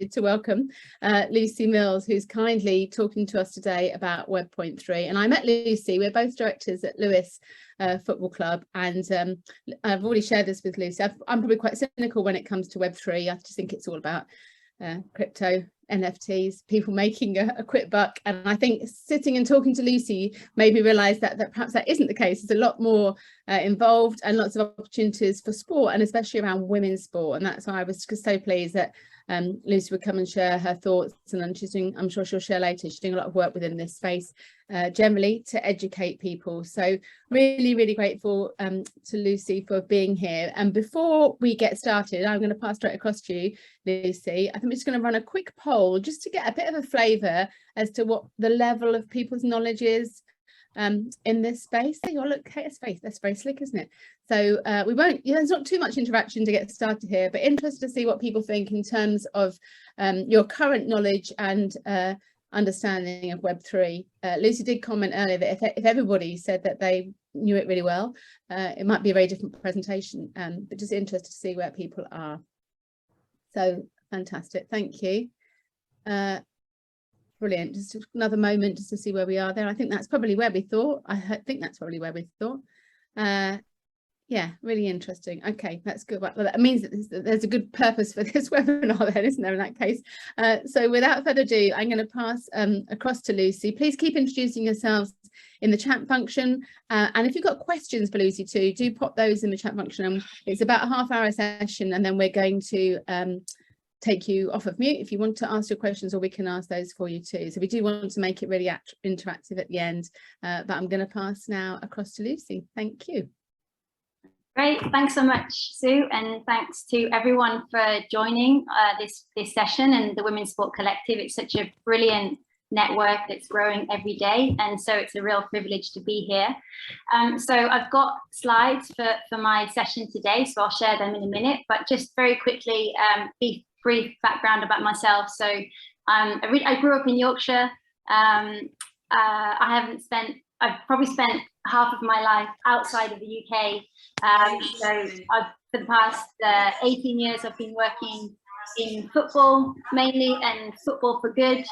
to welcome Lucy Mills, who's kindly talking to us today about Web.3. And I met Lucy, we're both directors at Lewes Football Club, and I've already shared this with Lucy. I'm probably quite cynical when it comes to Web3. I just think it's all about crypto, NFTs, people making a quick buck. And I think sitting and talking to Lucy made me realise that perhaps that isn't the case. There's a lot more involved and lots of opportunities for sport, and especially around women's sport. And that's why I was just so pleased that Lucy would come and share her thoughts, and then she's doing, I'm sure she'll share later, she's doing a lot of work within this space generally to educate people. So really grateful to Lucy for being here. And before we get started, I'm going to pass straight across to you, Lucy. I think we're just going to run a quick poll just to get a bit of a flavour as to what the level of people's knowledge is in this space. Hey, oh, look, Kate's face, that's very slick, isn't it? So we won't, there's not too much interaction to get started here, but interested to see what people think in terms of your current knowledge and understanding of Web3. Lucy did comment earlier that if everybody said that they knew it really well, it might be a very different presentation, but just interested to see where people are. So fantastic, thank you. Brilliant. Just another moment just to see where we are there. I think that's probably where we thought. Yeah, really interesting. Okay, that's good. Well, that means that there's a good purpose for this webinar then, isn't there, in that case? So without further ado, I'm going to pass across to Lucy. Please keep introducing yourselves in the chat function. And if you've got questions for Lucy too, do pop those in the chat function. And it's about a half-hour session, and then we're going to take you off of mute if you want to ask your questions, or we can ask those for you too. So we do want to make it really interactive at the end, but I'm going to pass now across to Lucy. Thank you. Great, thanks so much, Sue, and thanks to everyone for joining this session and the Women's Sport Collective. It's such a brilliant network that's growing every day, and so it's a real privilege to be here. So I've got slides for my session today, so I'll share them in a minute, but just very quickly, brief background about myself. So I grew up in Yorkshire. I've probably spent half of my life outside of the UK. So for the past 18 years, I've been working in football mainly, and football for good.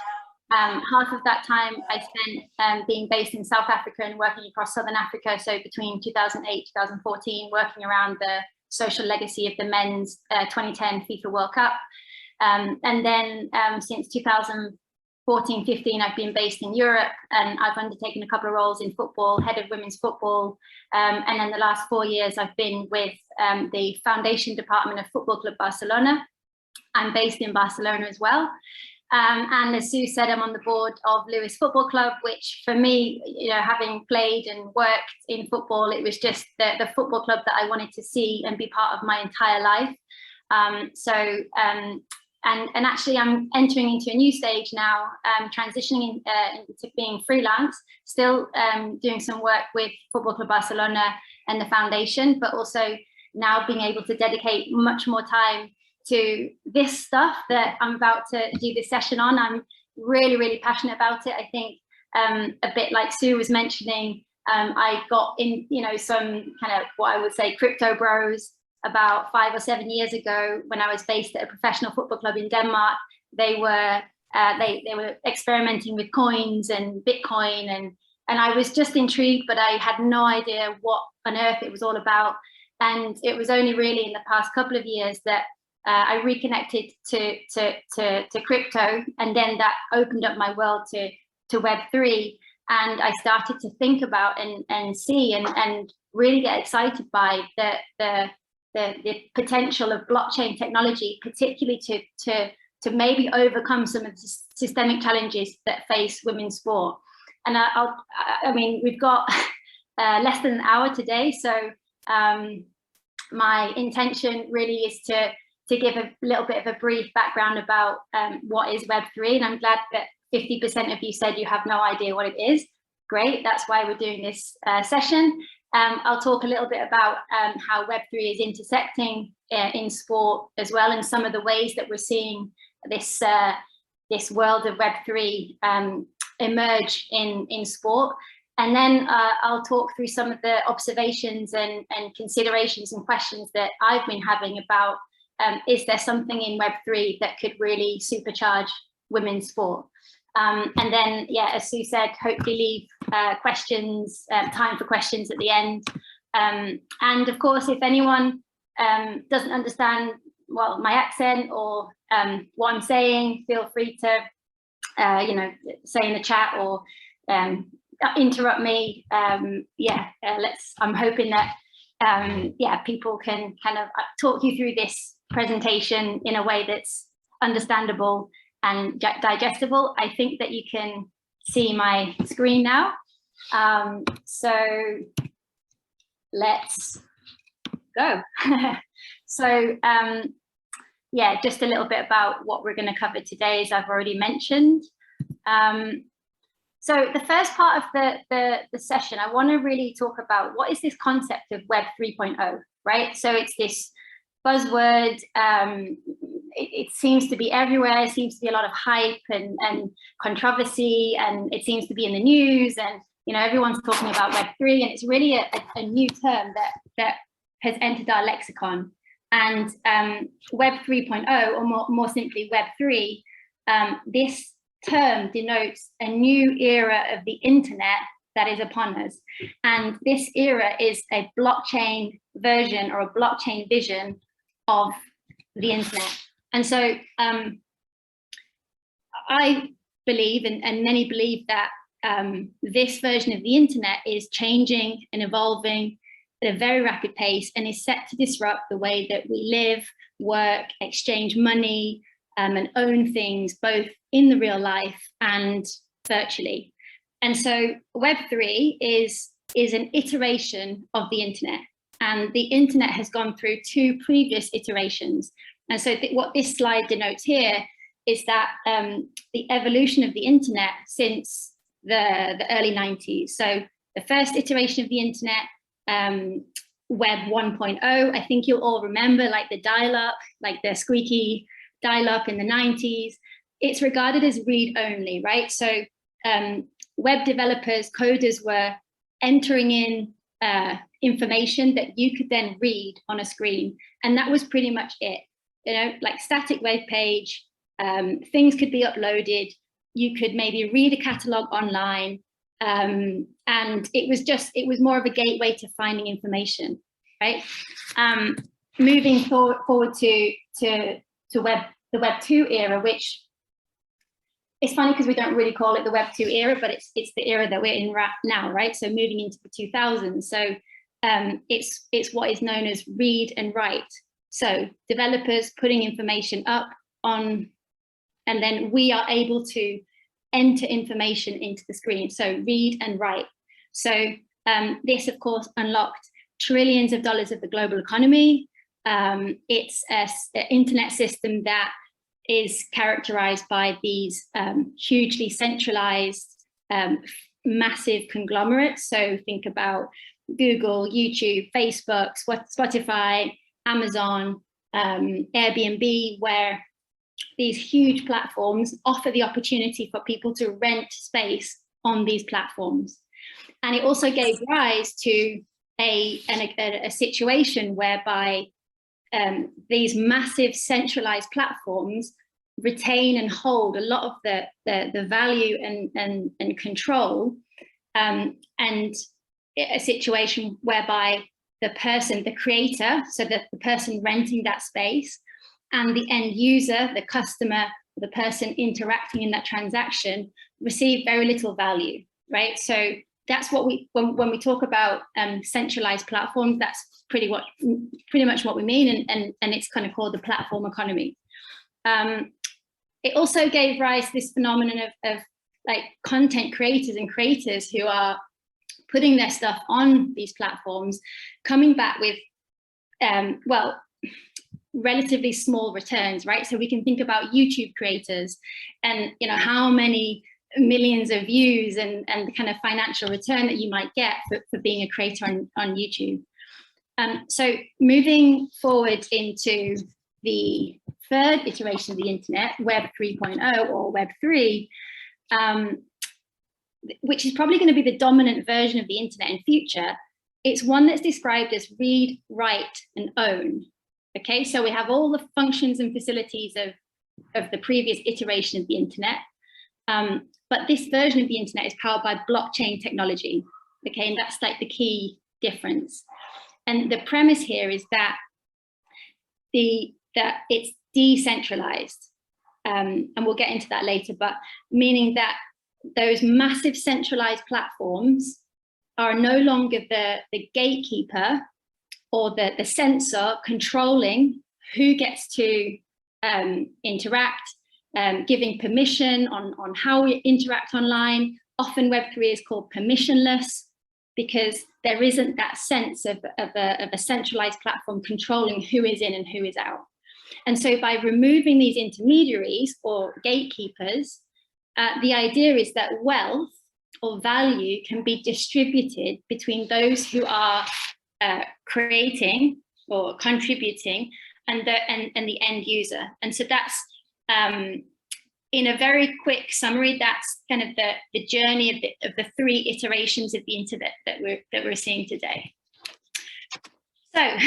Half of that time I spent being based in South Africa and working across Southern Africa. So between 2008, 2014, working around the social legacy of the men's 2010 FIFA World Cup. And then since 2014-15, I've been based in Europe, and I've undertaken a couple of roles in football, head of women's football. And then the last 4 years, I've been with the foundation department of Football Club Barcelona. I'm based in Barcelona as well. And as Sue said, I'm on the board of Lewes Football Club, which for me, having played and worked in football, it was just the football club that I wanted to see and be part of my entire life. And actually, I'm entering into a new stage now, transitioning into being freelance, still doing some work with Football Club Barcelona and the foundation, but also now being able to dedicate much more time to this stuff that I'm about to do this session on. I'm really passionate about it. I think a bit like Sue was mentioning, I got in, some kind of what I would say crypto bros about 5 or 7 years ago when I was based at a professional football club in Denmark. They were experimenting with coins and Bitcoin, and I was just intrigued, but I had no idea what on earth it was all about. And it was only really in the past couple of years that I reconnected to crypto, and then that opened up my world to Web3, and I started to think about and see and really get excited by the potential of blockchain technology, particularly to maybe overcome some of the systemic challenges that face women's sport. And I mean, we've got less than an hour today, so my intention really is to give a little bit of a brief background about what is Web3, and I'm glad that 50% of you said you have no idea what it is. Great, that's why we're doing this session. I'll talk a little bit about how Web3 is intersecting in sport as well, and some of the ways that we're seeing this world of Web3 emerge in sport. And then I'll talk through some of the observations and considerations and questions that I've been having about is there something in Web3 that could really supercharge women's sport? And then, yeah, as Sue said, hopefully leave questions, time for questions at the end. And of course, if anyone doesn't understand, well, my accent or what I'm saying, feel free to, say in the chat or interrupt me. I'm hoping that, people can kind of talk you through this presentation in a way that's understandable and digestible. I think that you can see my screen now. So let's go. So just a little bit about what we're going to cover today, as I've already mentioned. So the first part of the session, I want to really talk about what is this concept of Web 3.0, right? So it's this buzzword. It seems to be everywhere. It seems to be a lot of hype and controversy, and it seems to be in the news, and everyone's talking about Web3, and it's really a new term that has entered our lexicon. And Web 3.0, or more simply Web3, this term denotes a new era of the internet that is upon us. And this era is a blockchain version or a blockchain vision of the internet. And so I believe, and many believe, that this version of the internet is changing and evolving at a very rapid pace and is set to disrupt the way that we live, work, exchange money, and own things, both in the real life and virtually. And so Web3 is an iteration of the internet, and the internet has gone through 2 previous iterations. And so what this slide denotes here is that the evolution of the internet since the early 90s. So the first iteration of the internet, Web 1.0, I think you'll all remember, like the dial-up, like the squeaky dial-up in the 90s. It's regarded as read-only, right? So web developers, coders were entering in information that you could then read on a screen, and that was pretty much it. Like static web page, things could be uploaded. You could maybe read a catalog online, and it was more of a gateway to finding information, right? Moving forward to the Web 2 era, which it's funny because we don't really call it the Web 2 era, but it's the era that we're in right now, right? So moving into the 2000s. So it's what is known as read and write. So developers putting information up on, and then we are able to enter information into the screen. So read and write. So this, of course, unlocked trillions of dollars of the global economy. It's an internet system that is characterized by these hugely centralized, massive conglomerates. So think about Google, YouTube, Facebook, Spotify, Amazon, Airbnb, where these huge platforms offer the opportunity for people to rent space on these platforms. And it also gave rise to a situation whereby these massive centralized platforms retain and hold a lot of the value and control, and a situation whereby the person, the creator, so that the person renting that space, and the end user, the customer, the person interacting in that transaction, receive very little value, right? So that's what when we talk about centralized platforms, that's pretty much what we mean, and it's kind of called the platform economy. It also gave rise to this phenomenon of like content creators and creators who are putting their stuff on these platforms, coming back with relatively small returns, right? So we can think about YouTube creators and how many millions of views and the kind of financial return that you might get for being a creator on YouTube. So moving forward into the third iteration of the internet, Web 3.0 or Web 3, which is probably going to be the dominant version of the internet in future. It's one that's described as read, write, and own. Okay, so we have all the functions and facilities of the previous iteration of the internet. But this version of the internet is powered by blockchain technology. Okay, and that's like the key difference. And the premise here is that it's decentralized. And we'll get into that later, but meaning that those massive centralized platforms are no longer the gatekeeper or the censor controlling who gets to interact, giving permission on how we interact online. Often Web3 is called permissionless because there isn't that sense of a centralized platform controlling who is in and who is out. And so by removing these intermediaries or gatekeepers, the idea is that wealth or value can be distributed between those who are creating or contributing and the end user. And so that's, in a very quick summary, that's kind of the journey of the 3 iterations of the internet that we're seeing today. So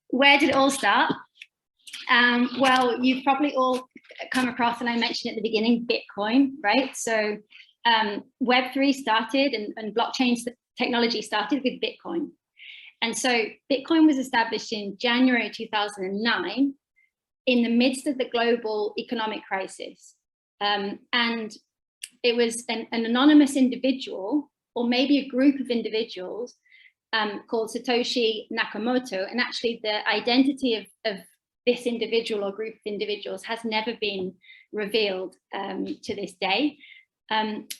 where did it all start? Well, you've probably all come across, and I mentioned at the beginning, Bitcoin, right? So Web3 started and blockchain technology started with Bitcoin. And so Bitcoin was established in January 2009 in the midst of the global economic crisis. And it was an anonymous individual, or maybe a group of individuals, called Satoshi Nakamoto. And actually the identity of this individual or group of individuals has never been revealed to this day.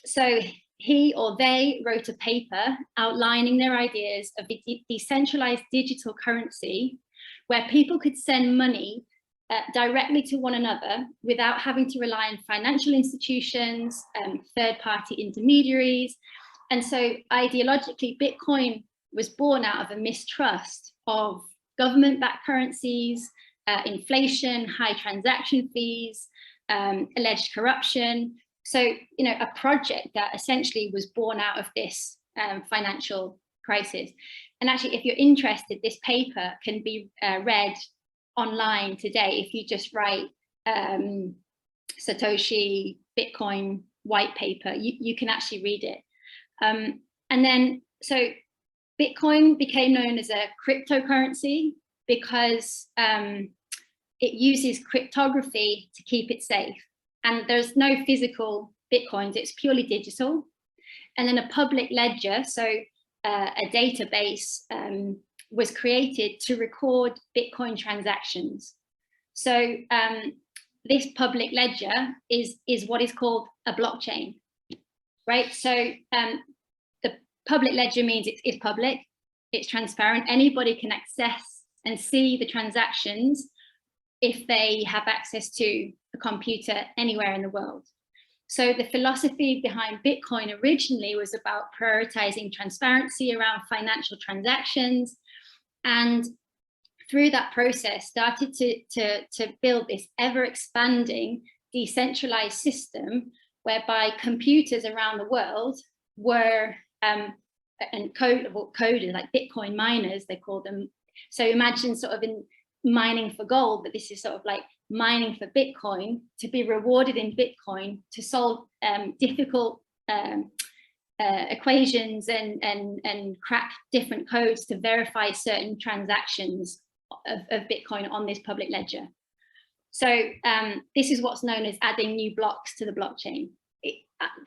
So he or they wrote a paper outlining their ideas of a decentralized digital currency where people could send money directly to one another without having to rely on financial institutions, third-party intermediaries. And so ideologically, Bitcoin was born out of a mistrust of government-backed currencies, inflation, high transaction fees, alleged corruption. So, you know, a project that essentially was born out of this financial crisis. And actually, if you're interested, this paper can be read online today. If you just write Satoshi Bitcoin white paper, you can actually read it. And then, so Bitcoin became known as a cryptocurrency because it uses cryptography to keep it safe. And there's no physical Bitcoins, it's purely digital. And then a public ledger, so a database was created to record Bitcoin transactions. So this public ledger is what is called a blockchain, right? So the public ledger means it's public, it's transparent, anybody can access and see the transactions if they have access to a computer anywhere in the world. So the philosophy behind Bitcoin originally was about prioritizing transparency around financial transactions, and through that process started to build this ever expanding decentralized system whereby computers around the world were and coders like Bitcoin miners, they call them. So imagine sort of in mining for gold, but this is sort of like mining for Bitcoin, to be rewarded in Bitcoin to solve difficult equations and crack different codes to verify certain transactions of Bitcoin on this public ledger. So this is what's known as adding new blocks to the blockchain.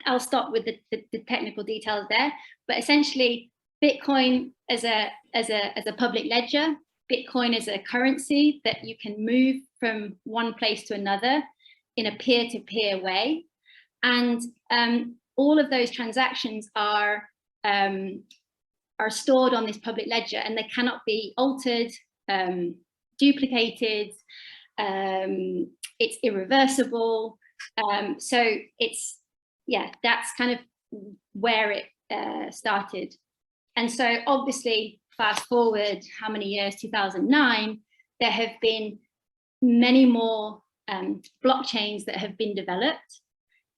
I'll stop with the technical details there, but essentially Bitcoin as a public ledger, Bitcoin is a currency that you can move from one place to another in a peer-to-peer way. And all of those transactions are stored on this public ledger, and they cannot be altered, duplicated, it's irreversible. So it's, yeah, that's kind of where it started. And so obviously, fast forward how many years, 2009, there have been many more blockchains that have been developed.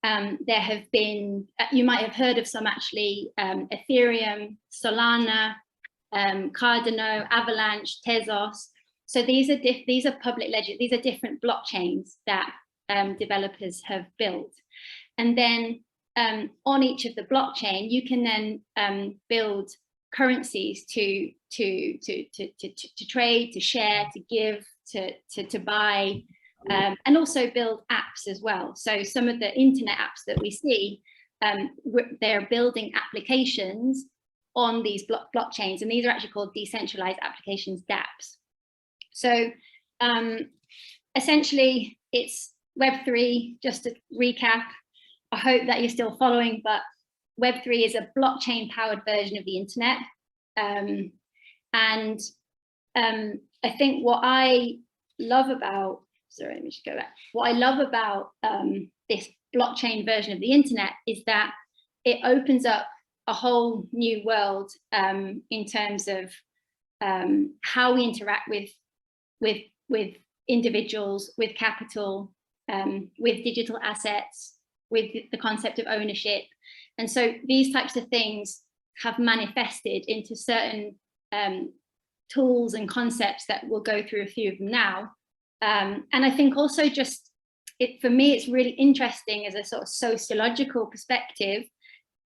There have been, you might have heard of some actually, Ethereum, Solana, Cardano, Avalanche, Tezos. So these are public ledger. These are different blockchains that developers have built, and then on each of the blockchain, you can then build currencies to trade, to share, to give, to buy, and also build apps as well. So some of the internet apps that we see, they're building applications on these blockchains, and these are actually called decentralized applications, dApps. So essentially, it's Web3. Just to recap, I hope that you're still following, but Web3 is a blockchain-powered version of the internet. And I think what I love about, sorry, let me just go back. What I love about this blockchain version of the internet is that it opens up a whole new world in terms of how we interact with individuals, with capital, with digital assets, with the concept of ownership. And so these types of things have manifested into certain tools and concepts that we'll go through a few of them now. And I think also for me, it's really interesting as a sort of sociological perspective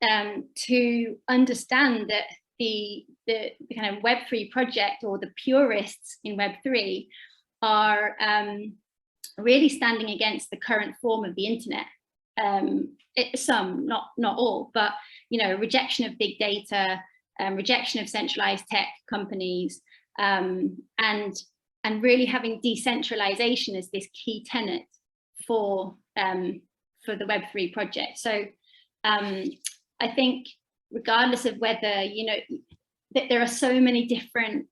to understand that the kind of Web3 project, or the purists in Web3, are really standing against the current form of the internet. Some, not all, but rejection of big data, rejection of centralized tech companies, and really having decentralization as this key tenet for the Web3 project. So I think regardless of whether that there are so many different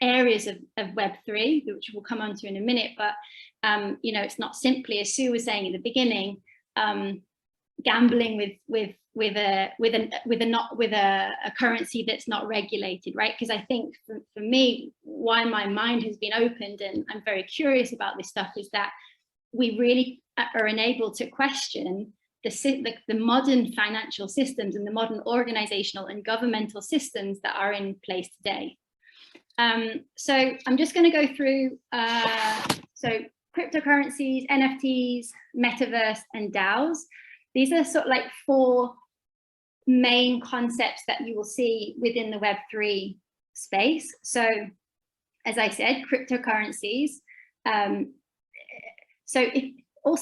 areas of Web3, which we'll come on to in a minute, but it's not simply, as Sue was saying at the beginning, gambling with a currency that's not regulated, right? Because I think for me, why my mind has been opened and I'm very curious about this stuff is that we really are enabled to question the modern financial systems and the modern organizational and governmental systems that are in place today. So I'm just going to go through so cryptocurrencies, NFTs, metaverse, and DAOs. These are sort of like 4 main concepts that you will see within the Web3 space. So as I said, cryptocurrencies. So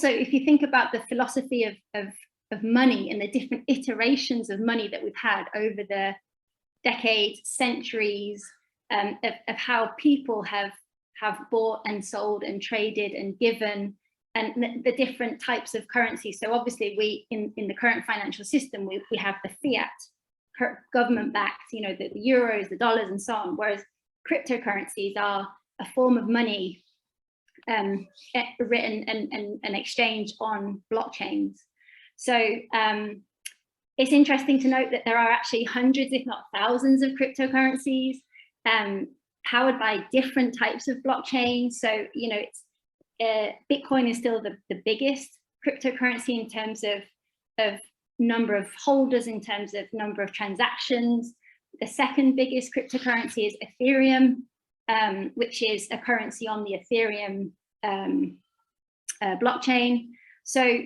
if you think about the philosophy of money and the different iterations of money that we've had over the decades, centuries, of how people have bought and sold and traded and given, and the different types of currency. So obviously we, in the current financial system, we have the fiat, government-backed, the euros, the dollars, and so on, whereas cryptocurrencies are a form of money written and exchanged on blockchains. So it's interesting to note that there are actually hundreds, if not thousands, of cryptocurrencies powered by different types of blockchains. So, it's Bitcoin is still the biggest cryptocurrency in terms of number of holders, in terms of number of transactions. The second biggest cryptocurrency is Ethereum, which is a currency on the Ethereum blockchain. So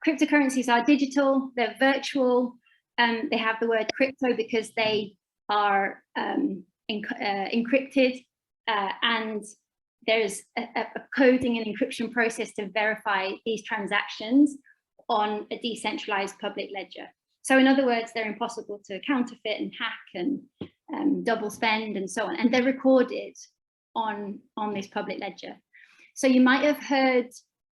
cryptocurrencies are digital, they're virtual, they have the word crypto because they are encrypted, and there's a coding and encryption process to verify these transactions on a decentralized public ledger. So in other words, they're impossible to counterfeit and hack and double spend and so on, and they're recorded on this public ledger. So you might have heard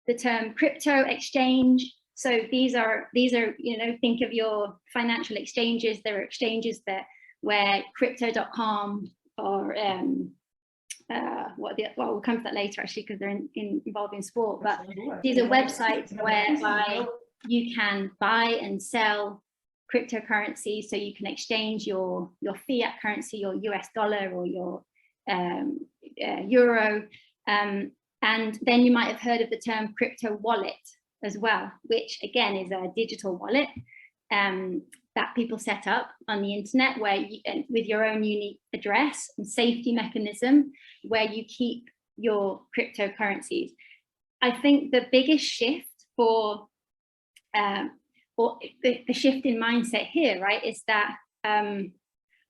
the term crypto exchange. So these are think of your financial exchanges. There are exchanges where crypto.com or we'll come to that later actually, because they're involved in sport, but these are websites whereby you can buy and sell cryptocurrency. So you can exchange your fiat currency, your US dollar or your euro, and then you might have heard of the term crypto wallet as well, which again is a digital wallet, that people set up on the internet, where you, with your own unique address and safety mechanism, where you keep your cryptocurrencies. I think the biggest shift for, or the shift in mindset here, right, is that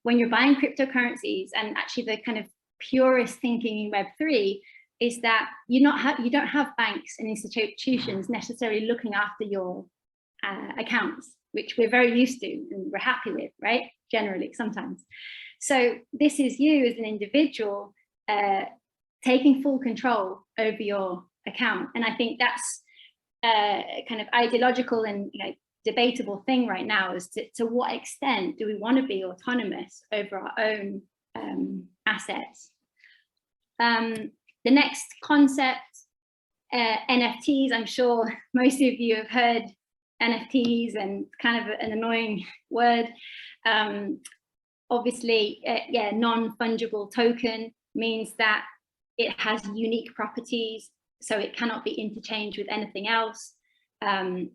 when you're buying cryptocurrencies, and actually the kind of purest thinking in Web3 is that you don't have banks and institutions necessarily looking after your accounts, which we're very used to and we're happy with, right? Generally, sometimes. So this is you as an individual taking full control over your account. And I think that's kind of ideological and debatable thing right now, is to what extent do we want to be autonomous over our own assets. The next concept, NFTs. I'm sure most of you have heard NFTs, and kind of an annoying word. Obviously, yeah, non-fungible token means that it has unique properties, so it cannot be interchanged with anything else. A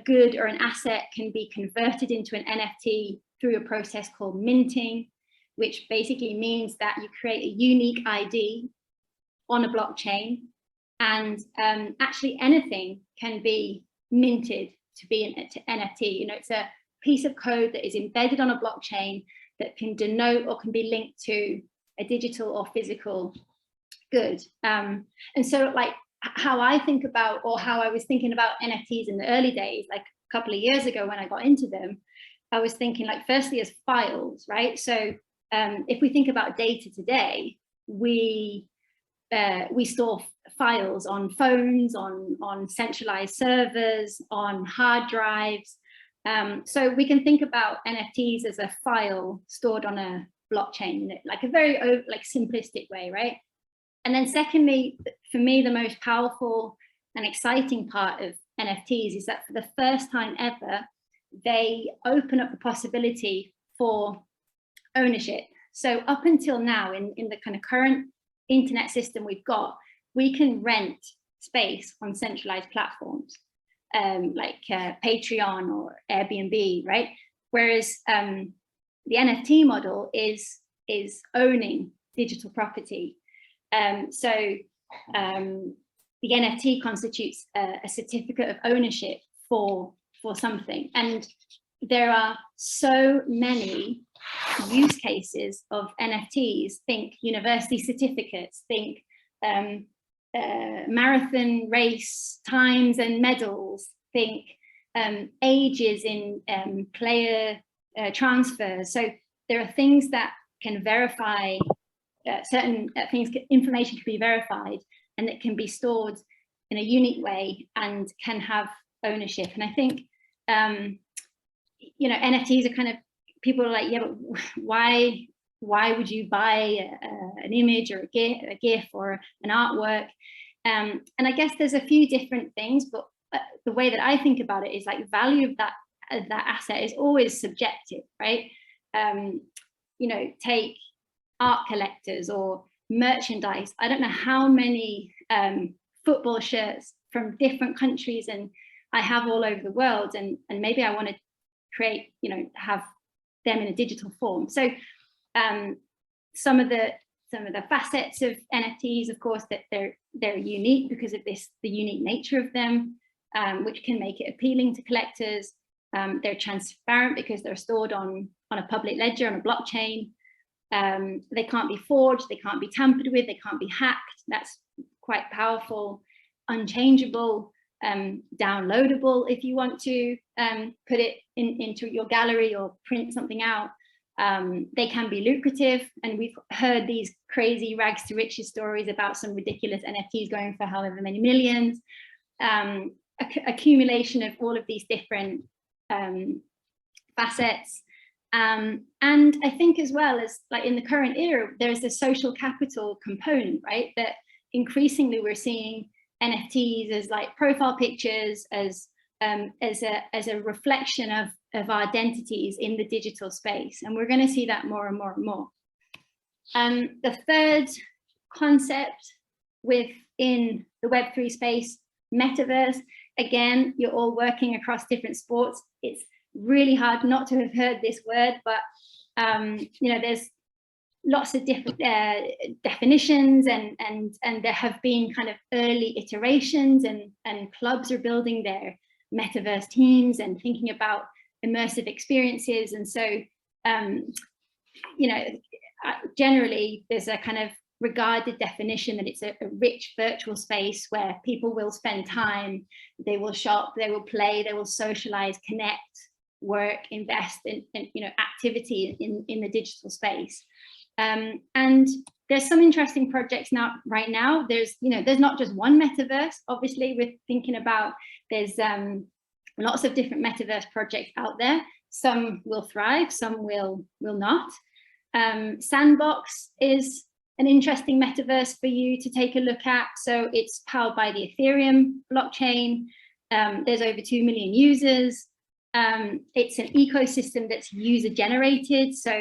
good or an asset can be converted into an NFT through a process called minting, which basically means that you create a unique ID on a blockchain, and actually anything can be minted to be an NFT. It's a piece of code that is embedded on a blockchain that can denote or can be linked to a digital or physical good. And so, like, how I think about, or how I was thinking about NFTs in the early days, like a couple of years ago when I got into them, I was thinking, like, firstly as files, right? So if we think about data today, we store files on phones, on centralized servers, on hard drives. So we can think about NFTs as a file stored on a blockchain, like a very simplistic way, right? And then secondly, for me, the most powerful and exciting part of NFTs is that for the first time ever, they open up the possibility for ownership. So up until now, in the kind of current internet system we've got, we can rent space on centralized platforms like Patreon or Airbnb, right? Whereas the NFT model is owning digital property. So the NFT constitutes a certificate of ownership for something, and there are so many use cases of NFTs. Think university certificates, think marathon race times and medals, think ages in player transfers. So there are things that can verify certain things, information can be verified, and it can be stored in a unique way and can have ownership. And I think NFTs are kind of, people are like, yeah, but why would you buy an image or a GIF or an artwork? And I guess there's a few different things, but the way that I think about it is, like, value of that asset is always subjective, right? Take art collectors or merchandise. I don't know how many football shirts from different countries and I have all over the world, and maybe I want to create, have them in a digital form. So some of the facets of NFTs, of course, that they're unique because of the unique nature of them, which can make it appealing to collectors. They're transparent because they're stored on a public ledger, on a blockchain. They can't be forged, they can't be tampered with, they can't be hacked. That's quite powerful. Unchangeable, downloadable if you want to put it into your gallery or print something out. They can be lucrative, and we've heard these crazy rags to riches stories about some ridiculous NFTs going for however many millions. Accumulation of all of these different facets. And I think, as well as, like, in the current era, there's a social capital component, right? That increasingly we're seeing NFTs as, like, profile pictures, as a reflection of our identities in the digital space, and we're going to see that more and more and more. The third concept within the Web3 space, metaverse. again, you're all working across different sports. It's really hard not to have heard this word, but you know, there's lots of different definitions, and there have been kind of early iterations, and clubs are building their metaverse teams and thinking about immersive experiences. And so, you know, generally there's a kind of regarded definition that it's a rich virtual space where people will spend time, they will shop, they will play, they will socialize, connect, work, invest in you know, activity in the digital space. And there's some interesting projects right now. There's, you know, there's not just one metaverse. Obviously, we're thinking about, there's lots of different metaverse projects out there. Some will thrive, some will not. Sandbox is an interesting metaverse for you to take a look at. So it's powered by the Ethereum blockchain. There's over 2 million users. It's an ecosystem that's user generated. So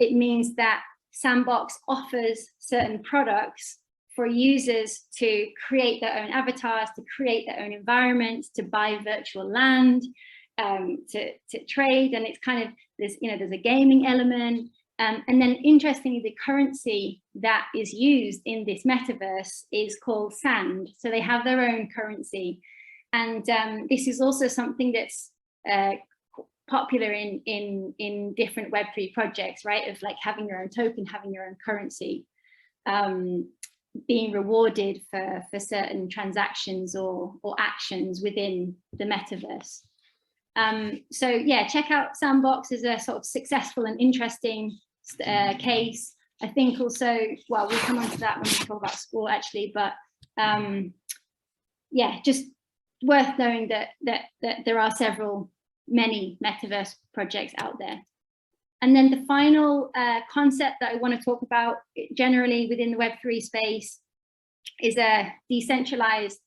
it means that Sandbox offers certain products for users to create their own avatars, to create their own environments, to buy virtual land, to trade. And it's kind of, there's, you know, there's a gaming element. And then interestingly, the currency that is used in this metaverse is called Sand. So they have their own currency. And this is also something that's popular in different Web3 projects, right? Of like having your own token, having your own currency, being rewarded for certain transactions or actions within the metaverse. So yeah, check out Sandbox as a sort of successful and interesting case. I think also, well, we'll come on to that when we talk about sport actually, but yeah, just worth knowing that there are many metaverse projects out there. And then the final concept that I want to talk about generally within the Web3 space is a decentralized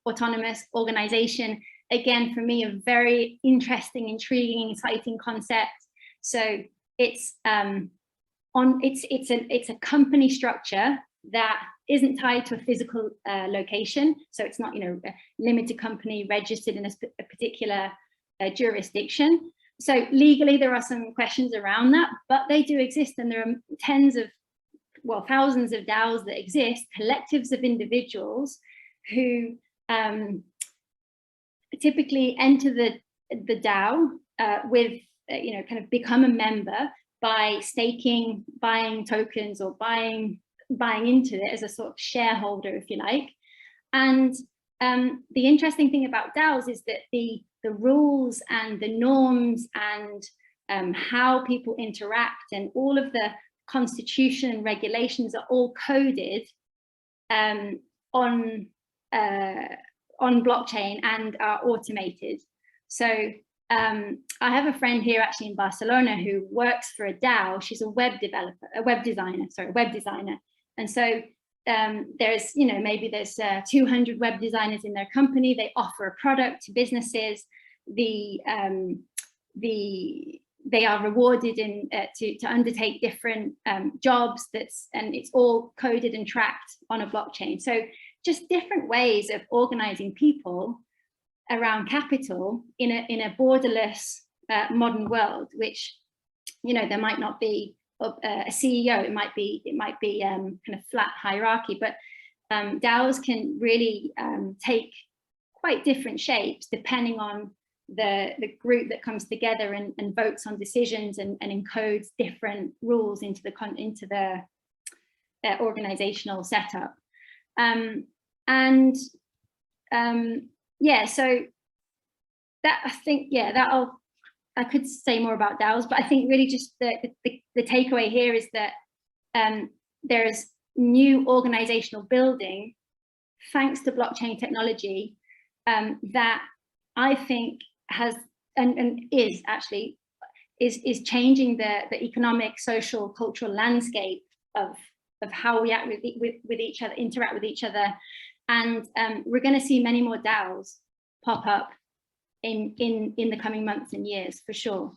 autonomous organization. Again, for me, a very interesting, intriguing, exciting concept. So it's it's a company structure that isn't tied to a physical location. So it's not, you know, a limited company registered in a particular jurisdiction. So legally, there are some questions around that, but they do exist, and there are thousands of DAOs that exist, collectives of individuals who typically enter the DAO with, you know, kind of become a member by staking, buying tokens, or buying into it as a sort of shareholder, if you like. And the interesting thing about DAOs is that the rules and the norms and how people interact and all of the constitution and regulations are all coded on blockchain and are automated. So I have a friend here actually in Barcelona who works for a DAO. She's a web designer. And so there's, you know, maybe there's 200 web designers in their company. They offer a product to businesses. They are rewarded to undertake different jobs. And it's all coded and tracked on a blockchain. So just different ways of organizing people around capital in a borderless modern world, which, you know, there might not be a CEO, it might be kind of flat hierarchy, but DAOs can really take quite different shapes depending on the group that comes together and votes on decisions and encodes different rules into the organizational setup. Yeah, so that, I think, yeah, I could say more about DAOs, but I think really just the takeaway here is that there's new organizational building thanks to blockchain technology that I think has and is actually is changing the economic, social, cultural landscape of how we act with each other, interact with each other. And we're going to see many more DAOs pop up in the coming months and years, for sure.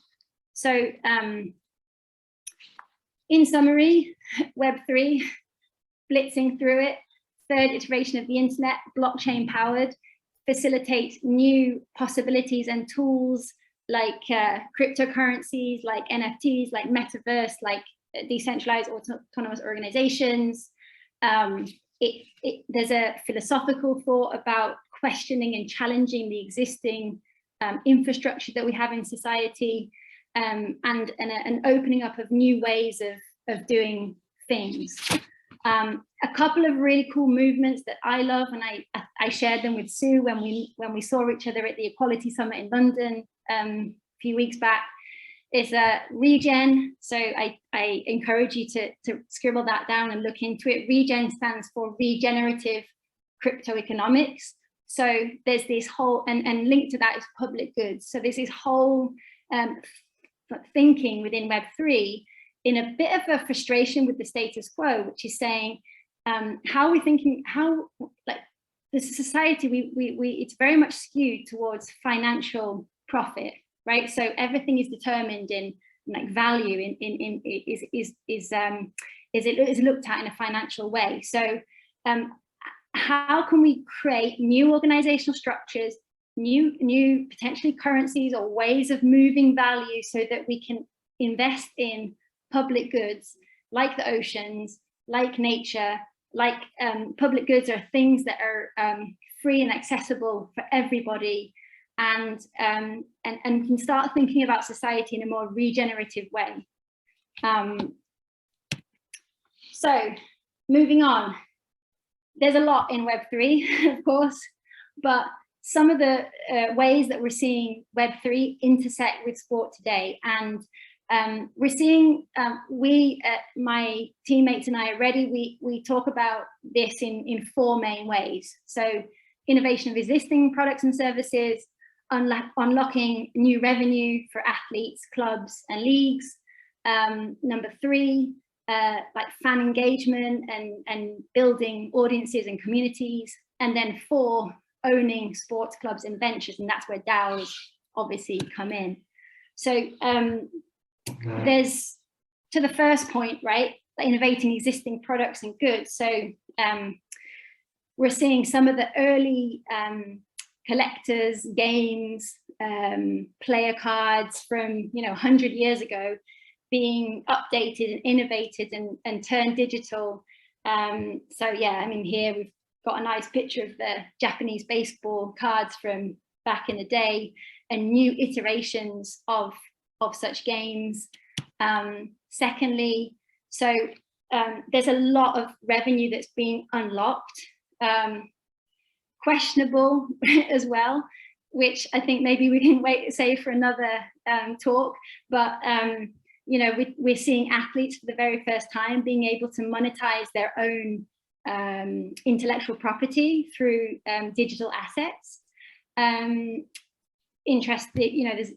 So in summary, Web3, blitzing through it, third iteration of the internet, blockchain powered. facilitate new possibilities and tools like cryptocurrencies, like NFTs, like metaverse, like decentralized autonomous organizations. There's a philosophical thought about questioning and challenging the existing infrastructure that we have in society, and an opening up of new ways of doing things. A couple of really cool movements that I love, and I shared them with Sue when we saw each other at the Equality Summit in London a few weeks back, is Regen. So I encourage you to scribble that down and look into it. Regen stands for regenerative crypto economics. So there's this whole, and linked to that is public goods. So there's this whole thinking within Web3 in a bit of a frustration with the status quo, which is saying, how are we thinking, how, like, the society, it's very much skewed towards financial profit, right? So everything is determined in like value, is looked at in a financial way. So how can we create new organizational structures, new potentially currencies or ways of moving value so that we can invest in public goods like the oceans, like nature, like public goods are things that are free and accessible for everybody, and can start thinking about society in a more regenerative way. So moving on, there's a lot in Web3, of course, but some of the ways that we're seeing Web3 intersect with sport today, and we're seeing, my teammates and I already, we talk about this in 4 main ways. So innovation of existing products and services, unlocking new revenue for athletes, clubs and leagues. Number 3, like fan engagement and building audiences and communities. And then 4, owning sports clubs and ventures, and that's where DAOs obviously come in. So there's, to the first point, right, innovating existing products and goods. So we're seeing some of the early collectors, games, player cards from 100 years ago being updated and innovated and turned digital. So yeah, I mean, here we've got a nice picture of the Japanese baseball cards from back in the day and new iterations of such games. Secondly, so there's a lot of revenue that's being unlocked, questionable as well, which I think maybe we can save for another talk, but we're seeing athletes for the very first time being able to monetize their own intellectual property through digital assets. Interested,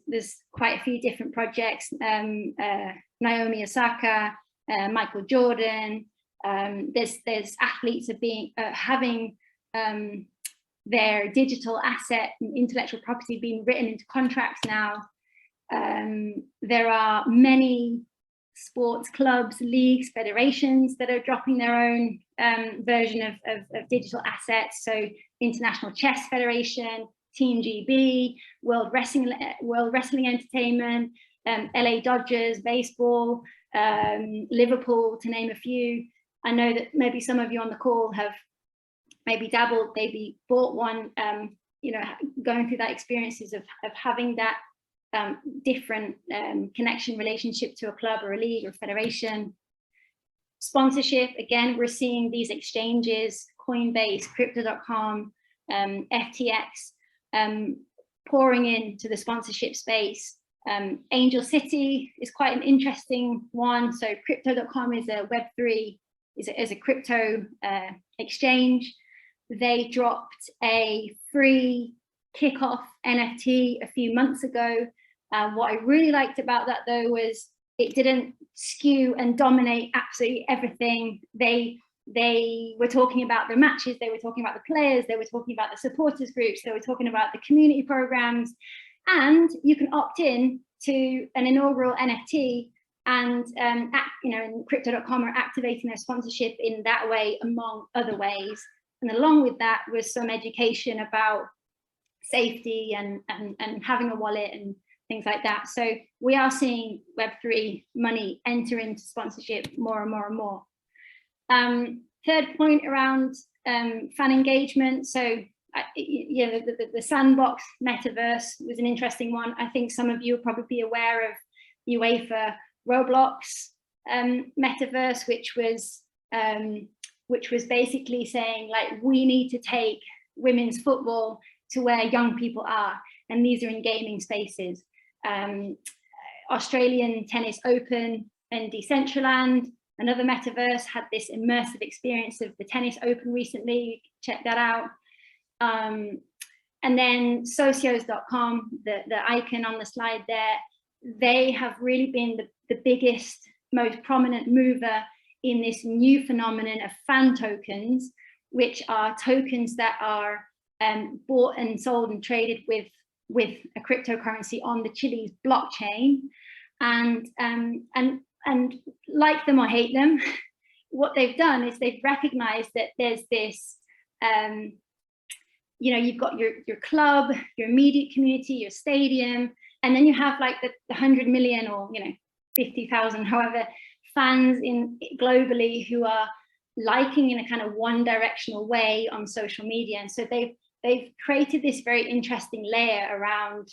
there's quite a few different projects. Naomi Osaka, Michael Jordan. There's athletes having their digital asset and intellectual property being written into contracts now. There are many sports clubs, leagues, federations that are dropping their own version of digital assets. So International Chess Federation, Team GB, World Wrestling Entertainment, LA Dodgers, baseball, Liverpool, to name a few. I know that maybe some of you on the call have maybe dabbled, maybe bought one, going through that experiences of having that different connection relationship to a club or a league or federation. Sponsorship, again, we're seeing these exchanges, Coinbase, Crypto.com, FTX, pouring into the sponsorship space. Angel City is quite an interesting one. So Crypto.com is a Web3, is a crypto exchange. They dropped a free kickoff NFT a few months ago. What I really liked about that, though, was it didn't skew and dominate absolutely everything. They were talking about the matches, they were talking about the players, they were talking about the supporters groups, they were talking about the community programs, and you can opt in to an inaugural NFT, and Crypto.com are activating their sponsorship in that way, among other ways. And along with that was some education about safety and having a wallet and things like that. So we are seeing Web3 money enter into sponsorship more and more and more. Third point around fan engagement. So yeah, the sandbox metaverse was an interesting one. I think some of you will probably be aware of UEFA Roblox metaverse, which was basically saying, like, we need to take women's football to where young people are, and these are in gaming spaces. Australian Tennis Open and Decentraland, another metaverse, had this immersive experience of the Tennis Open recently. Check that out. And then socios.com, the icon on the slide there, they have really been the biggest, most prominent mover in this new phenomenon of fan tokens, which are tokens that are bought and sold and traded with a cryptocurrency on the Chili's blockchain. And like them or hate them, what they've done is they've recognized that there's this, you know, you've got your club, your immediate community, your stadium, and then you have like the 100 million or, you know, 50,000, however, fans globally who are liking in a kind of one directional way on social media. And so they've created this very interesting layer around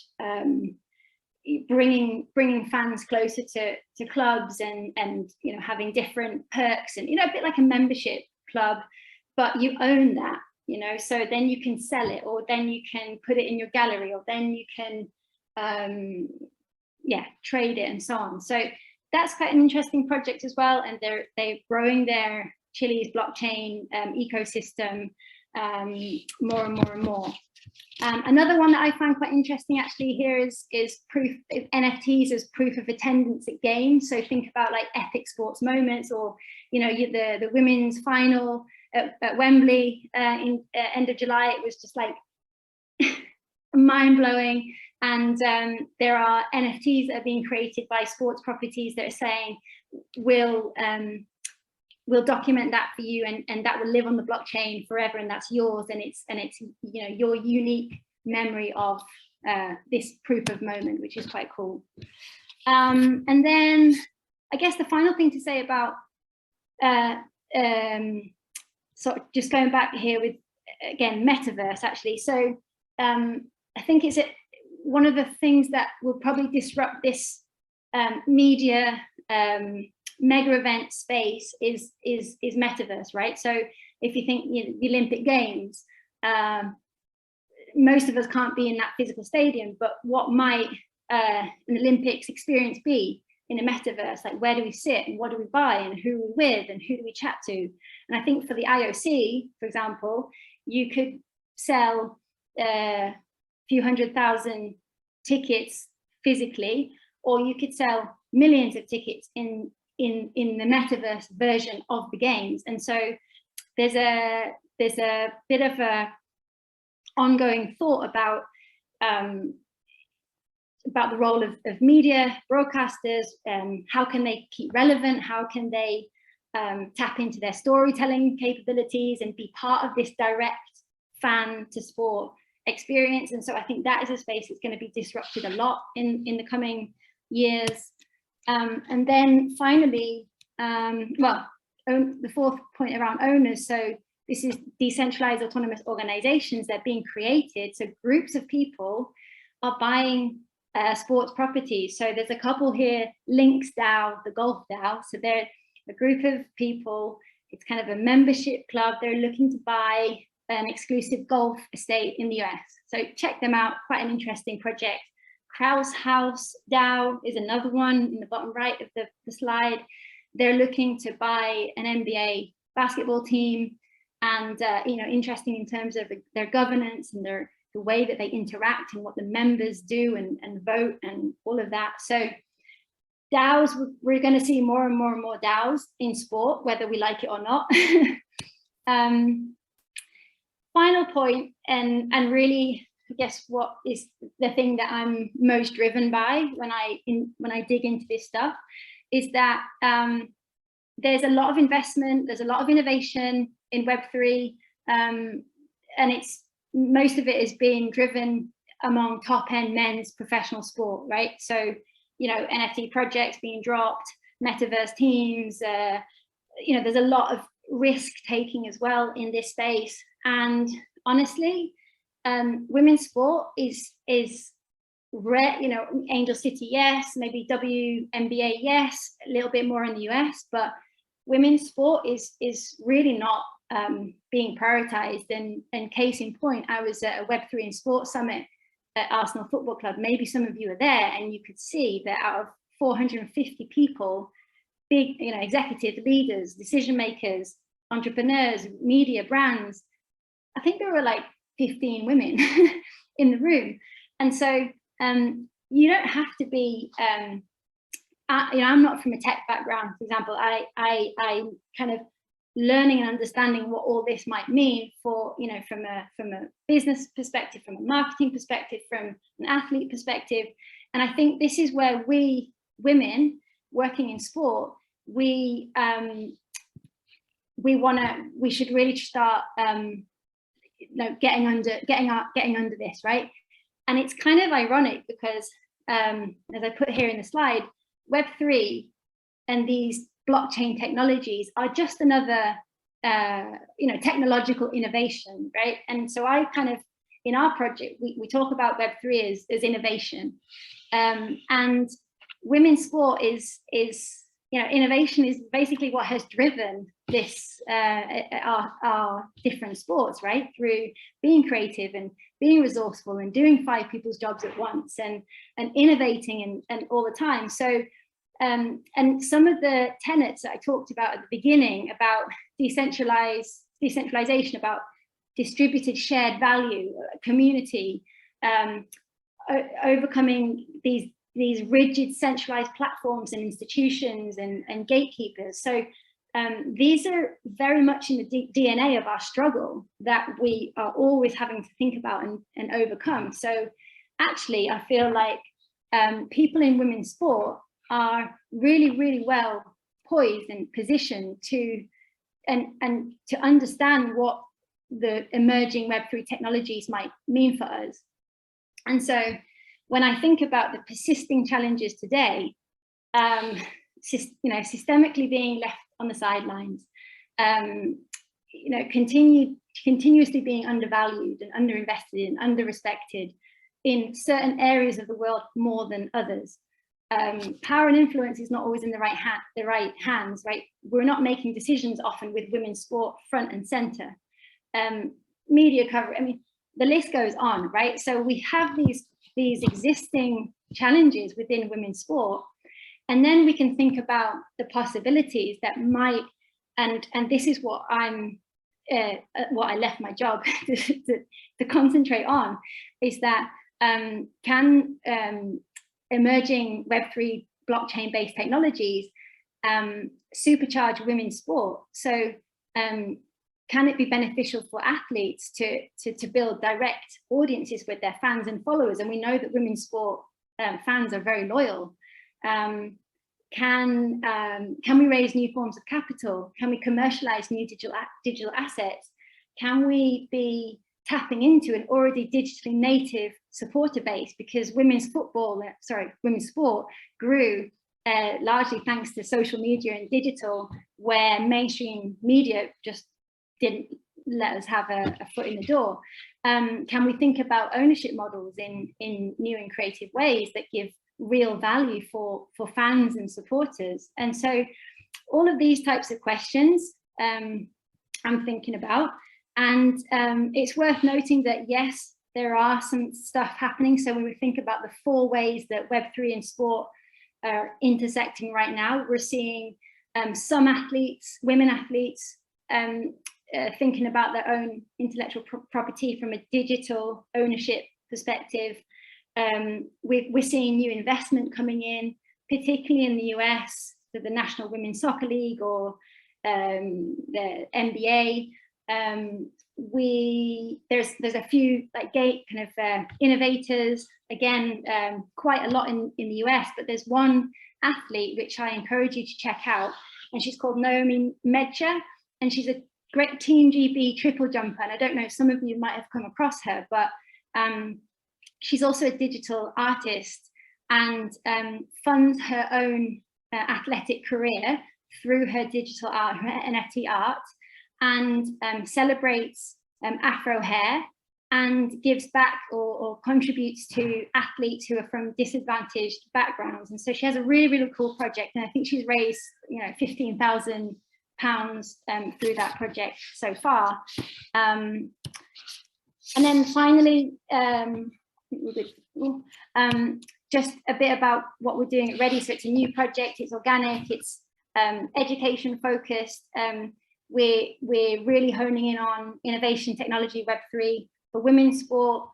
bringing fans closer to clubs and you know, having different perks and, you know, a bit like a membership club, but you own that, you know, so then you can sell it, or then you can put it in your gallery, or then you can yeah, trade it and so on. So that's quite an interesting project as well, and they're growing their Chili's blockchain ecosystem more and more and more. Another one that I find quite interesting actually here is NFTs as proof of attendance at games. So think about like epic sports moments, or, you know, the women's final at Wembley in end of July. It was just like mind-blowing. And there are NFTs that are being created by sports properties that are saying, we'll document that for you, and that will live on the blockchain forever, and that's yours, and it's you know, your unique memory of this proof of moment, which is quite cool. And then I guess the final thing to say about so just going back here with, again, metaverse actually. So I think it's one of the things that will probably disrupt this media mega event space is metaverse, right? So if you think, you know, the Olympic Games, most of us can't be in that physical stadium, but what might an Olympics experience be in a metaverse? Like, where do we sit, and what do we buy, and who are we with, and who do we chat to? And I think for the IOC, for example, you could sell a few 100,000 tickets physically, or you could sell millions of tickets in the metaverse version of the games. And so there's a bit of a ongoing thought about the role of media broadcasters, and how can they keep relevant, how can they tap into their storytelling capabilities and be part of this direct fan to sport experience. And so I think that is a space that's going to be disrupted a lot in the coming years. And then finally, well, the fourth point around owners. So this is decentralized autonomous organizations that are being created. So groups of people are buying sports properties. So there's a couple here, Lynx DAO, the Golf DAO. So they're a group of people, it's kind of a membership club. They're looking to buy an exclusive golf estate in the US. So check them out, quite an interesting project. Kraus House DAO is another one in the bottom right of the slide. They're looking to buy an NBA basketball team, and you know, interesting in terms of their governance and the way that they interact and what the members do and vote and all of that. So DAOs, we're going to see more and more and more DAOs in sport, whether we like it or not. Final point, and really, I guess what is the thing that I'm most driven by when I dig into this stuff, is that there's a lot of investment, there's a lot of innovation in Web3, and it's most of it is being driven among top-end men's professional sport, right? So, you know, NFT projects being dropped, metaverse teams, you know, there's a lot of risk taking as well in this space. And honestly, women's sport is rare, you know, Angel City, yes, maybe WNBA, yes, a little bit more in the US, but women's sport is really not being prioritized. And case in point, I was at a Web3 and Sports Summit at Arsenal Football Club. Maybe some of you are there, and you could see that out of 450 people, big, you know, executive leaders, decision makers, entrepreneurs, media, brands, I think there were like 15 women in the room. And so you don't have to be, you know, I'm not from a tech background, for example. I kind of learning and understanding what all this might mean for, you know, from a business perspective, from a marketing perspective, from an athlete perspective. And I think this is where we women working in sport, we should really start you know, getting under this, right? And it's kind of ironic because as I put here in the slide, Web3 and these blockchain technologies are just another you know, technological innovation, right? And so I kind of, in our project, we talk about Web3 as innovation, and women's sport is, you know, innovation is basically what has driven this our different sports, right? Through being creative and being resourceful and doing 5 people's jobs at once and innovating and all the time. So and some of the tenets that I talked about at the beginning about decentralization, about distributed shared value, community, overcoming these rigid centralized platforms and institutions and gatekeepers. So these are very much in the DNA of our struggle that we are always having to think about and overcome. So actually, I feel like people in women's sport are really, really well poised and positioned to and to understand what the emerging Web3 technologies might mean for us. And so when I think about the persisting challenges today, you know, systemically being left on the sidelines, you know, continuously being undervalued and underinvested and underrespected in certain areas of the world more than others. Power and influence is not always in the right hands, right? We're not making decisions often with women's sport front and center. Media coverage, I mean, the list goes on, right? So we have these existing challenges within women's sport, and then we can think about the possibilities that might, and this is what what I left my job to concentrate on, is that can emerging Web3 blockchain-based technologies supercharge women's sport? So can it be beneficial for athletes to build direct audiences with their fans and followers? And we know that women's sport fans are very loyal. Can we raise new forms of capital? Can we commercialize new digital assets? Can we be tapping into an already digitally native supporter base? Because women's sport grew largely thanks to social media and digital, where mainstream media just didn't let us have a foot in the door. Can we think about ownership models in new and creative ways that give real value for fans and supporters? And so all of these types of questions I'm thinking about. And it's worth noting that, yes, there are some stuff happening. So when we think about the 4 ways that Web3 and sport are intersecting right now, we're seeing some athletes, women athletes, thinking about their own intellectual property from a digital ownership perspective. We're seeing new investment coming in, particularly in the US, so the National Women's Soccer League or the NBA. There's a few like innovators, again, quite a lot in the US, but there's one athlete which I encourage you to check out, and she's called Naomi Medja, and she's a great Team GB triple jumper, and I don't know, some of you might have come across her, but she's also a digital artist and funds her own athletic career through her digital art, her NFT art, and celebrates Afro hair and gives back or contributes to athletes who are from disadvantaged backgrounds. And so she has a really, really cool project, and I think she's raised, you know, £15,000 through that project so far. And then finally, just a bit about what we're doing at Ready. So it's a new project, it's organic, it's education focused. We're really honing in on innovation, technology, Web3 for women's sport.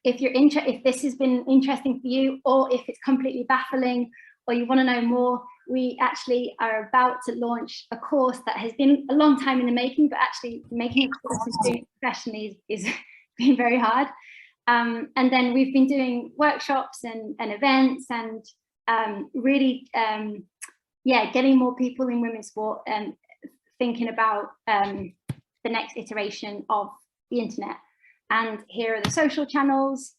If this has been interesting for you, or if it's completely baffling, or you want to know more, we actually are about to launch a course that has been a long time in the making, but actually making a course and doing it professionally is been very hard. And then we've been doing workshops and events and really, getting more people in women's sport and thinking about the next iteration of the internet. And here are the social channels.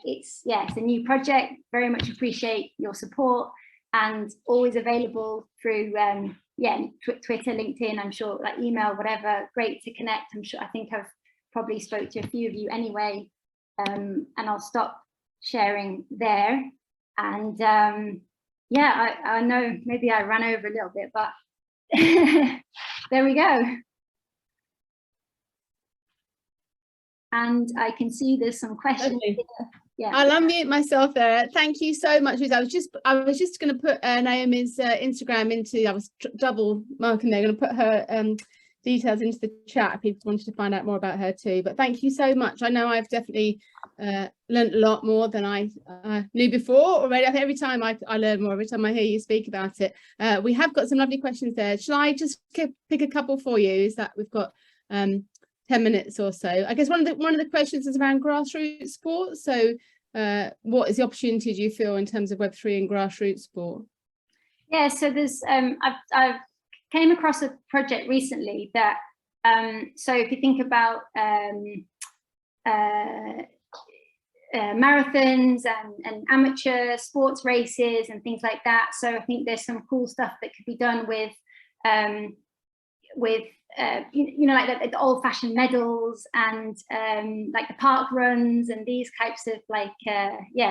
It's a new project. Very much appreciate your support, and always available through Twitter, LinkedIn, I'm sure, like email, whatever. Great to connect. I think I've probably spoke to a few of you anyway, and I'll stop sharing there. And I know maybe I ran over a little bit, but there we go. And I can see there's some questions. Yeah, I'll unmute myself there. Thank you so much, Liz. I was just going to put Naomi's Instagram into, I was double marking there, going to put her details into the chat if people wanted to find out more about her too. But thank you so much. I know I've definitely learned a lot more than I knew before already. I think every time I learn more, every time I hear you speak about it. We have got some lovely questions there. Shall I just pick a couple for you? Is that we've got 10 minutes or so. I guess one of the questions is around grassroots sport. So what is the opportunity, do you feel, in terms of Web3 and grassroots sport? Yeah, so there's I've came across a project recently that so if you think about marathons and amateur sports races and things like that, so I think there's some cool stuff that could be done with like the old-fashioned medals and like the park runs and these types of like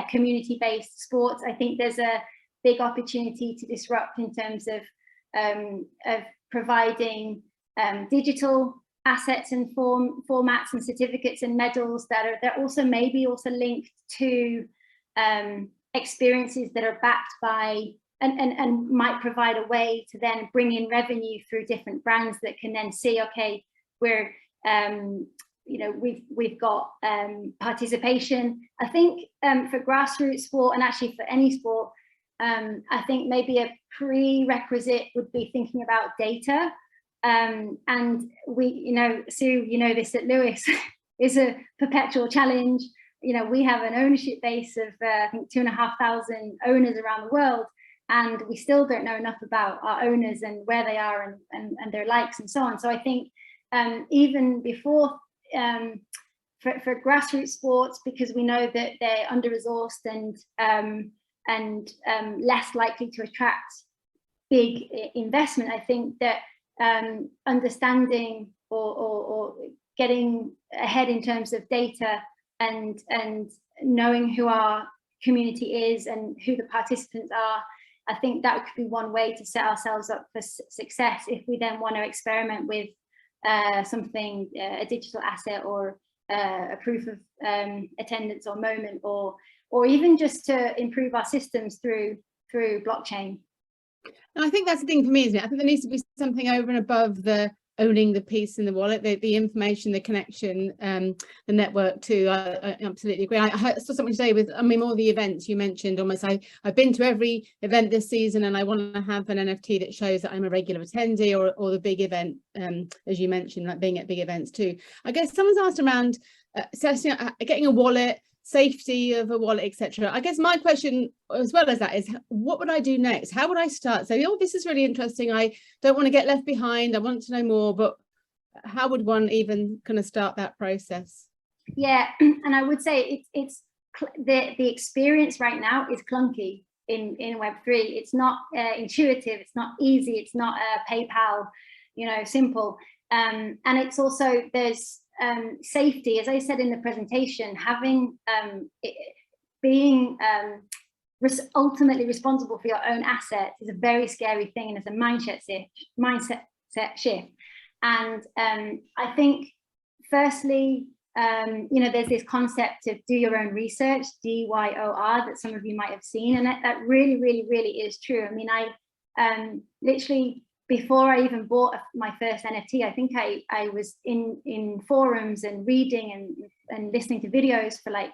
community-based sports. I think there's a big opportunity to disrupt in terms of providing digital assets and formats and certificates and medals that are also maybe also linked to experiences that are backed by and might provide a way to then bring in revenue through different brands that can then see, okay, we're we've got participation. I think for grassroots sport, and actually for any sport, I think maybe a prerequisite would be thinking about data. And we, Sue, this at Lewis is a perpetual challenge. We have an ownership base of I think 2,500 owners around the world, and we still don't know enough about our owners and where they are and their likes and so on. So I think even before for grassroots sports, because we know that they're under-resourced and less likely to attract big investment, I think that understanding or getting ahead in terms of data and knowing who our community is and who the participants are, I think that could be one way to set ourselves up for success if we then want to experiment with something, a digital asset or a proof of attendance or moment, or even just to improve our systems through blockchain. And I think that's the thing for me, isn't it? I think there needs to be something over and above the owning the piece in the wallet, the information, the connection, the network too. I absolutely agree. I saw something today with, all the events you mentioned. Almost, I've been to every event this season, and I want to have an NFT that shows that I'm a regular attendee, or the big event, as you mentioned, like being at big events too. I guess someone's asked around getting a wallet safety of a wallet, etc. I guess my question as well as that is, what would I do next? How would I start? So, oh, this is really interesting. I don't want to get left behind. I want to know more, but how would one even kind of start that process? Yeah, and I would say it's the experience right now is clunky in Web3. It's not intuitive. It's not easy. It's not PayPal, simple. And it's also, there's safety, as I said in the presentation, having being ultimately responsible for your own assets is a very scary thing, and it's a mindset shift. And I think, firstly, there's this concept of do your own research, DYOR, that some of you might have seen, and that really, really, really is true. I mean, I literally, before I even bought my first NFT, I think I was in forums and reading and listening to videos for like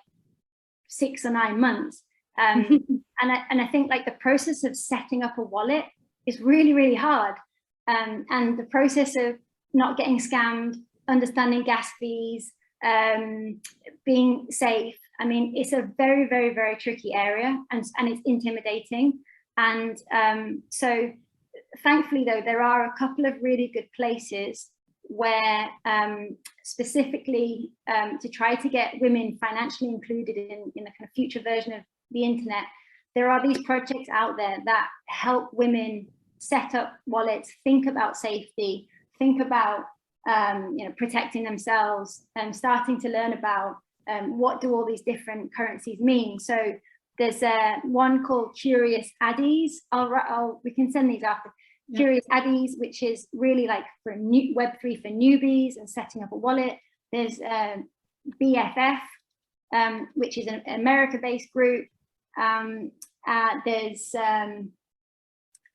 6 or 9 months. And I think like the process of setting up a wallet is really, really hard. And the process of not getting scammed, understanding gas fees, being safe. I mean, it's a very, very, very tricky area, and it's intimidating. And so thankfully, though, there are a couple of really good places where specifically to try to get women financially included in the kind of future version of the internet, there are these projects out there that help women set up wallets, think about safety, think about protecting themselves, and starting to learn about what do all these different currencies mean. So there's one called Curious Addies. We can send these after. Yeah. Curious Addies, which is really like for Web3 for newbies and setting up a wallet. There's BFF, which is an America-based group. There's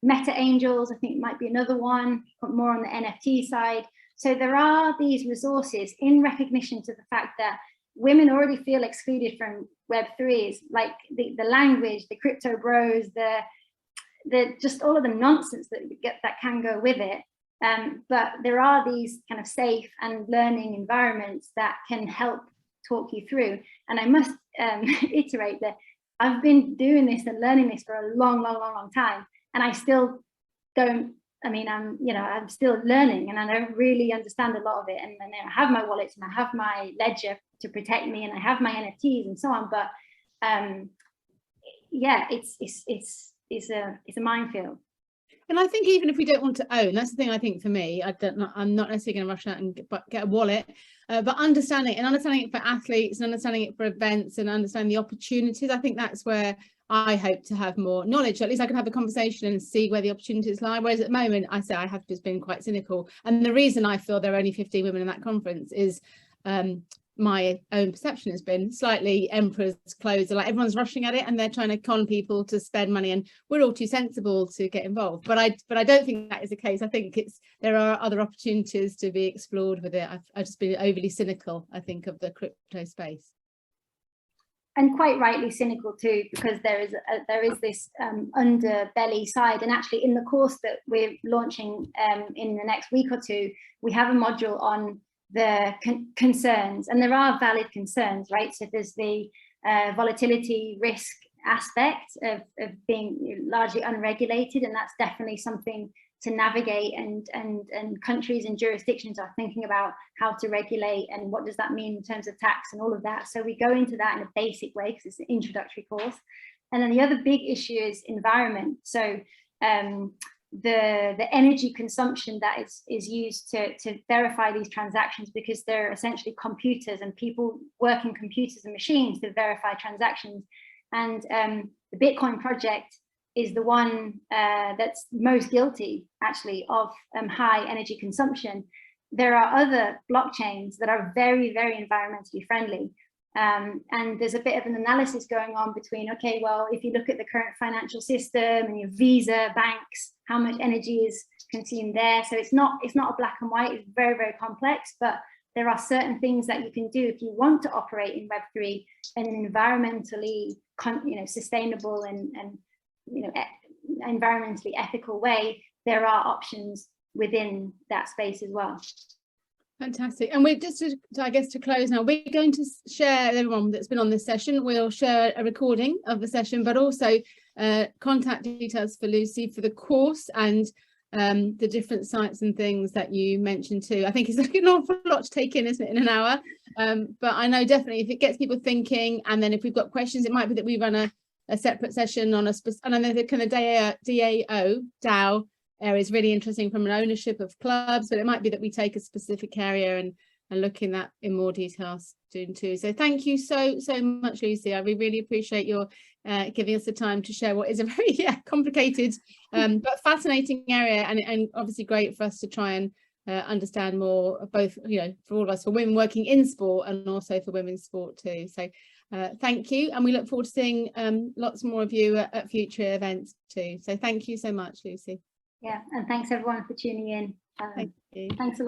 Meta Angels, I think might be another one, but more on the NFT side. So there are these resources in recognition to the fact that women already feel excluded from Web3s, like the language, the crypto bros, the just all of the nonsense that can go with it. But there are these kind of safe and learning environments that can help talk you through. And I must iterate that I've been doing this and learning this for a long, long, long, long time, and I still don't. I mean, I'm still learning, and I don't really understand a lot of it. And then I have my wallets, and I have my ledger to protect me, and I have my NFTs and so on. But yeah, it's a minefield. And I think even if we don't want to own, that's the thing. I think for me, I'm not necessarily going to rush out and get a wallet, but understanding it for athletes, and understanding it for events, and understanding the opportunities. I think that's where I hope to have more knowledge. At least I can have a conversation and see where the opportunities lie. Whereas at the moment, I say I have just been quite cynical. And the reason I feel there are only 15 women in that conference is my own perception has been slightly emperor's clothes. Like everyone's rushing at it, and they're trying to con people to spend money, and we're all too sensible to get involved. But I don't think that is the case. I think there are other opportunities to be explored with it. I've just been overly cynical, I think, of the crypto space. And quite rightly cynical too, because there is this underbelly side. And actually, in the course that we're launching in the next week or two, we have a module on the concerns, and there are valid concerns, right? So there's the volatility risk aspect of being largely unregulated, and that's definitely something to navigate, and countries and jurisdictions are thinking about how to regulate and what does that mean in terms of tax and all of that. So we go into that in a basic way because it's an introductory course. And then the other big issue is environment. So the energy consumption that is used to verify these transactions, because they're essentially computers, and people work in computers and machines to verify transactions. And the Bitcoin project is the one that's most guilty, actually, of high energy consumption. There are other blockchains that are very, very environmentally friendly. And there's a bit of an analysis going on between, okay, well, if you look at the current financial system and your Visa banks, how much energy is consumed there. So it's not a black and white, it's very, very complex, but there are certain things that you can do if you want to operate in Web3 in an environmentally sustainable and environmentally ethical way. There are options within that space as well. Fantastic. And we're just I guess to close now, we're going to share everyone that's been on this session. We'll share a recording of the session, but also contact details for Lucy for the course and the different sites and things that you mentioned too. I think it's like an awful lot to take in, isn't it, in an hour? But I know definitely if it gets people thinking, and then if we've got questions, it might be that we run a separate session on and I know the kind of DAO area is really interesting from an ownership of clubs, but it might be that we take a specific area and look in that in more detail soon too. So thank you so much, Lucy. I really appreciate your giving us the time to share what is a very complicated but fascinating area, and obviously great for us to try and understand more, both, you know, for all of us, for women working in sport and also for women's sport too. So thank you, and we look forward to seeing lots more of you at future events too. So thank you so much, Lucy. Yeah, and thanks everyone for tuning in. Thank you. Thanks a lot.